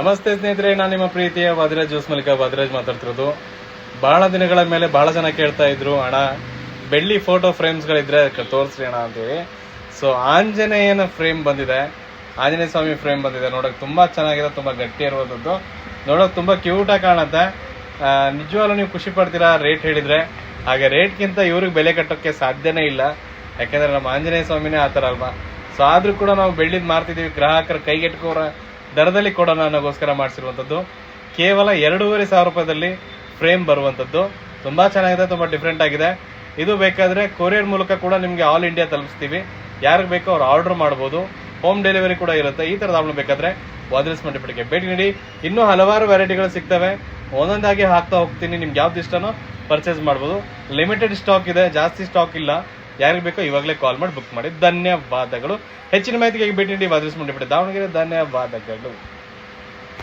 ನಮಸ್ತೆ ಸ್ನೇಹಿತರೆ, ನಾನು ನಿಮ್ಮ ಪ್ರೀತಿಯ ವಾದಿರಾಜ್ ಜ್ಯೂಸ್ ಮಲಿಕ ವಾದಿರಾಜ್ ಮಾತಾಡ್ತಿರೋದು. ಬಹಳ ದಿನಗಳ ಮೇಲೆ ಬಹಳ ಜನ ಕೇಳ್ತಾ ಇದ್ರು, ಅಣ್ಣ ಬೆಳ್ಳಿ ಫೋಟೋ ಫ್ರೇಮ್ಸ್ಗಳಿದ್ರೆ ತೋರಿಸ್ರಿ ಅಣ್ಣ ಅಂತೇಳಿ. ಸೊ ಆಂಜನೇಯನ ಫ್ರೇಮ್ ಬಂದಿದೆ, ಆಂಜನೇಯ ಸ್ವಾಮಿ ಫ್ರೇಮ್ ಬಂದಿದೆ. ನೋಡೋಕೆ ತುಂಬಾ ಚೆನ್ನಾಗಿದೆ, ತುಂಬಾ ಗಟ್ಟಿ ಇರುವಂಥದ್ದು, ನೋಡೋಕೆ ತುಂಬಾ ಕ್ಯೂಟ್ ಆಗಿ ಕಾಣುತ್ತೆ. ನಿಜವಾಗ್ಲೂ ನೀವು ಖುಷಿ ಪಡ್ತೀರಾ ರೇಟ್ ಹೇಳಿದ್ರೆ. ಹಾಗೆ ರೇಟ್ಗಿಂತ ಇವ್ರಿಗೆ ಬೆಲೆ ಕಟ್ಟೋಕ್ಕೆ ಸಾಧ್ಯನೇ ಇಲ್ಲ, ಯಾಕಂದ್ರೆ ನಮ್ಮ ಆಂಜನೇಯ ಸ್ವಾಮಿನೇ ಆತರ ಅಲ್ವಾ. ಸೊ ಆದ್ರೂ ಕೂಡ ನಾವು ಬೆಳ್ಳಿದ್ ಮಾರ್ತಿದೀವಿ, ಗ್ರಾಹಕರ ಕೈಗೆಟ್ಕೋರ ದರದಲ್ಲಿ ಕೊಡೋಣ ಅನ್ನೋಗೋಸ್ಕರ ಮಾಡಿಸಿರುವಂತದ್ದು. ಕೇವಲ 2,500 ರೂಪಾಯಿದಲ್ಲಿ ಫ್ರೇಮ್ ಬರುವಂತದ್ದು. ತುಂಬಾ ಚೆನ್ನಾಗಿದೆ, ತುಂಬಾ ಡಿಫ್ರೆಂಟ್ ಆಗಿದೆ. ಇದು ಬೇಕಾದ್ರೆ ಕೊರಿಯರ್ ಮೂಲಕ ಕೂಡ ನಿಮ್ಗೆ ಆಲ್ ಇಂಡಿಯಾ ತಲುಪಿಸ್ತೀವಿ. ಯಾರಿಗೆ ಬೇಕೋ ಅವ್ರು ಆರ್ಡರ್ ಮಾಡಬಹುದು, ಹೋಮ್ ಡೆಲಿವರಿ ಕೂಡ ಇರುತ್ತೆ. ಈ ತರದ ಆರ್ಡರ್ ಬೇಕಾದ್ರೆ ವಾದಿರಾಜ್ ಮಲ್ಟಿಪ್ಲೆಕ್ಸ್ಗೆ ಭೇಟಿ ನೀಡಿ. ಇನ್ನೂ ಹಲವಾರು ವೆರೈಟಿಗಳು ಸಿಗ್ತವೆ, ಒಂದೊಂದಾಗಿ ಹಾಕ್ತಾ ಹೋಗ್ತೀನಿ. ನಿಮ್ಗೆ ಯಾವ್ದು ಇಷ್ಟನೋ ಪರ್ಚೇಸ್ ಮಾಡಬಹುದು. ಲಿಮಿಟೆಡ್ ಸ್ಟಾಕ್ ಇದೆ, ಜಾಸ್ತಿ ಸ್ಟಾಕ್ ಇಲ್ಲ. ಯಾರಿಗೆ ಬೇಕೋ ಇವಾಗಲೇ ಕಾಲ್ ಮಾಡಿ ಬುಕ್ ಮಾಡಿ. ಧನ್ಯವಾದಗಳು. ಹೆಚ್ಚಿನ ಮಾಹಿತಿಗೆ ಭೇಟಿ ನೀಡಿ ವಾದಿರಾಜ್ ಮಲ್ಟಿಪ್ಲೆಕ್ಸ್ ದಾವಣಗೆರೆ. ಧನ್ಯವಾದಗಳು.